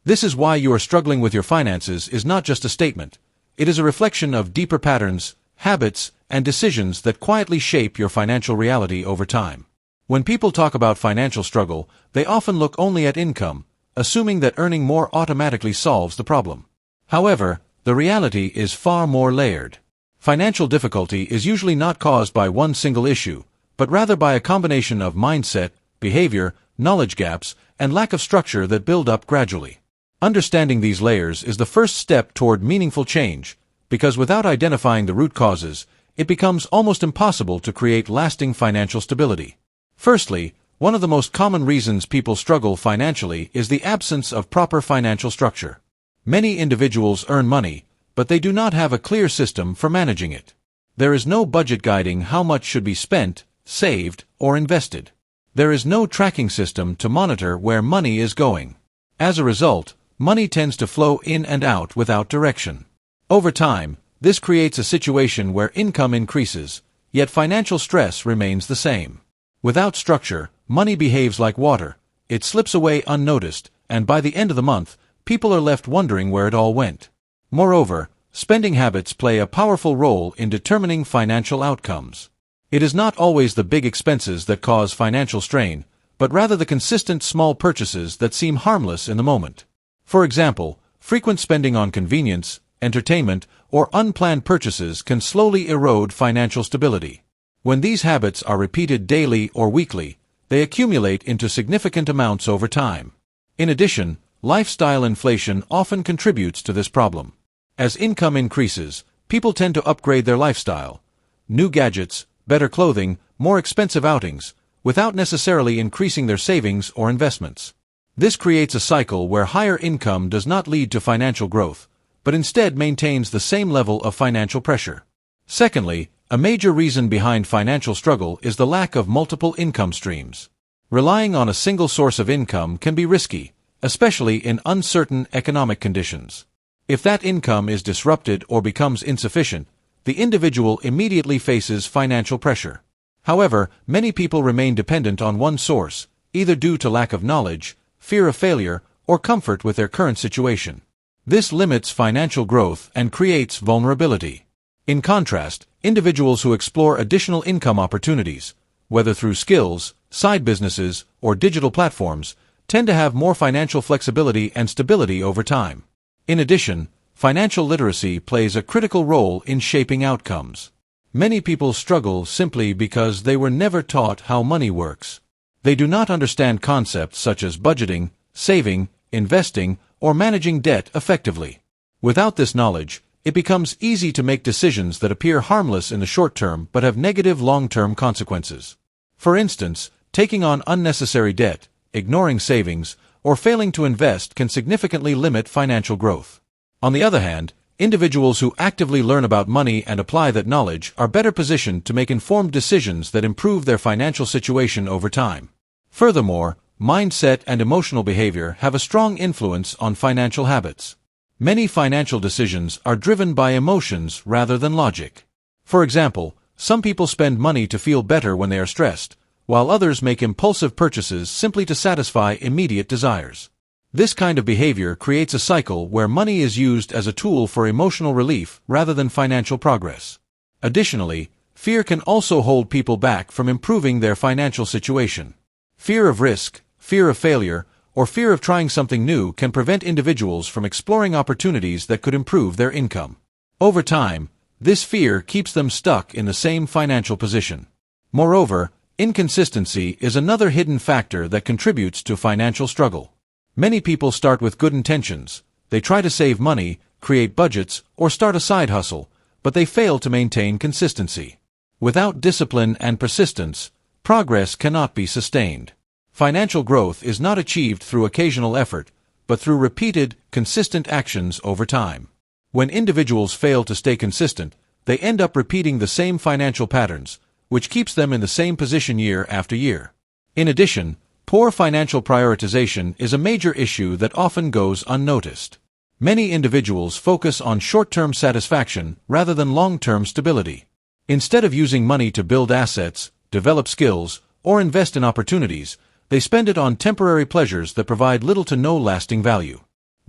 This is why you are struggling with your finances is not just a statement. It is a reflection of deeper patterns, habits, and decisions that quietly shape your financial reality over time. When people talk about financial struggle, they often look only at income, assuming that earning more automatically solves the problem. However, the reality is far more layered. Financial difficulty is usually not caused by one single issue, but rather by a combination of mindset, behavior, knowledge gaps, and lack of structure that build up gradually. Understanding these layers is the first step toward meaningful change, because without identifying the root causes, it becomes almost impossible to create lasting financial stability. Firstly, one of the most common reasons people struggle financially is the absence of proper financial structure. Many individuals earn money, but they do not have a clear system for managing it. There is no budget guiding how much should be spent, saved, or invested. There is no tracking system to monitor where money is going. As a result, money tends to flow in and out without direction. Over time, this creates a situation where income increases, yet financial stress remains the same. Without structure, money behaves like water. It slips away unnoticed, and by the end of the month, people are left wondering where it all went. Moreover, spending habits play a powerful role in determining financial outcomes. It is not always the big expenses that cause financial strain, but rather the consistent small purchases that seem harmless in the moment. For example, frequent spending on convenience, entertainment, or unplanned purchases can slowly erode financial stability. When these habits are repeated daily or weekly, they accumulate into significant amounts over time. In addition, lifestyle inflation often contributes to this problem. As income increases, people tend to upgrade their lifestyle. New gadgets, better clothing, more expensive outings, without necessarily increasing their savings or investments. This creates a cycle where higher income does not lead to financial growth, but instead maintains the same level of financial pressure. Secondly, a major reason behind financial struggle is the lack of multiple income streams. Relying on a single source of income can be risky, especially in uncertain economic conditions. If that income is disrupted or becomes insufficient, the individual immediately faces financial pressure. However, many people remain dependent on one source, either due to lack of knowledge, fear of failure, or comfort with their current situation. This limits financial growth and creates vulnerability. In contrast, individuals who explore additional income opportunities, whether through skills, side businesses, or digital platforms, tend to have more financial flexibility and stability over time. In addition, financial literacy plays a critical role in shaping outcomes. Many people struggle simply because they were never taught how money works. They do not understand concepts such as budgeting, saving, investing, or managing debt effectively. Without this knowledge, it becomes easy to make decisions that appear harmless in the short term but have negative long-term consequences. For instance, taking on unnecessary debt, ignoring savings, or failing to invest can significantly limit financial growth. On the other hand, individuals who actively learn about money and apply that knowledge are better positioned to make informed decisions that improve their financial situation over time. Furthermore, mindset and emotional behavior have a strong influence on financial habits. Many financial decisions are driven by emotions rather than logic. For example, some people spend money to feel better when they are stressed, while others make impulsive purchases simply to satisfy immediate desires. This kind of behavior creates a cycle where money is used as a tool for emotional relief rather than financial progress. Additionally, fear can also hold people back from improving their financial situation. Fear of risk, fear of failure, or fear of trying something new can prevent individuals from exploring opportunities that could improve their income. Over time, this fear keeps them stuck in the same financial position. Moreover, inconsistency is another hidden factor that contributes to financial struggle. Many people start with good intentions. They try to save money, create budgets, or start a side hustle, but they fail to maintain consistency. Without discipline and persistence, progress cannot be sustained. Financial growth is not achieved through occasional effort, but through repeated, consistent actions over time. When individuals fail to stay consistent, they end up repeating the same financial patterns, which keeps them in the same position year after year. In addition, poor financial prioritization is a major issue that often goes unnoticed. Many individuals focus on short-term satisfaction rather than long-term stability. Instead of using money to build assets, develop skills, or invest in opportunities, they spend it on temporary pleasures that provide little to no lasting value.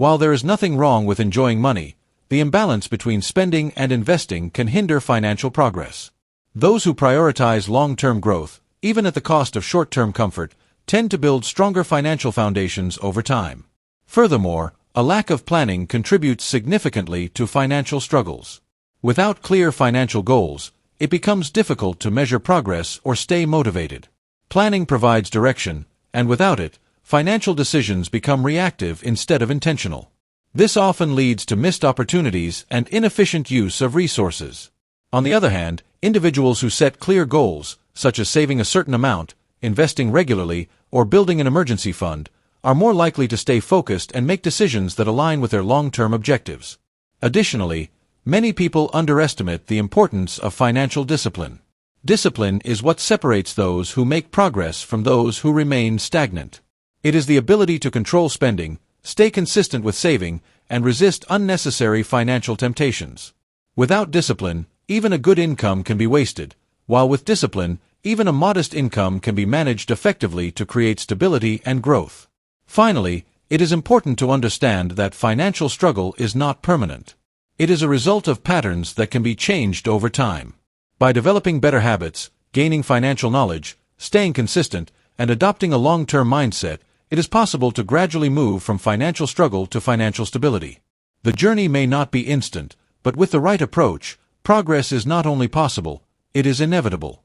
While there is nothing wrong with enjoying money, the imbalance between spending and investing can hinder financial progress. Those who prioritize long-term growth, even at the cost of short-term comfort, tend to build stronger financial foundations over time. Furthermore, a lack of planning contributes significantly to financial struggles. Without clear financial goals, it becomes difficult to measure progress or stay motivated. Planning provides direction, and without it, financial decisions become reactive instead of intentional. This often leads to missed opportunities and inefficient use of resources. On the other hand, individuals who set clear goals, such as saving a certain amount, investing regularly, or building an emergency fund, are more likely to stay focused and make decisions that align with their long-term objectives. Additionally, many people underestimate the importance of financial discipline. Discipline is what separates those who make progress from those who remain stagnant. It is the ability to control spending, stay consistent with saving, and resist unnecessary financial temptations. Without discipline, even a good income can be wasted, while with discipline, even a modest income can be managed effectively to create stability and growth. Finally, it is important to understand that financial struggle is not permanent. It is a result of patterns that can be changed over time. By developing better habits, gaining financial knowledge, staying consistent, and adopting a long-term mindset, it is possible to gradually move from financial struggle to financial stability. The journey may not be instant, but with the right approach, progress is not only possible, it is inevitable.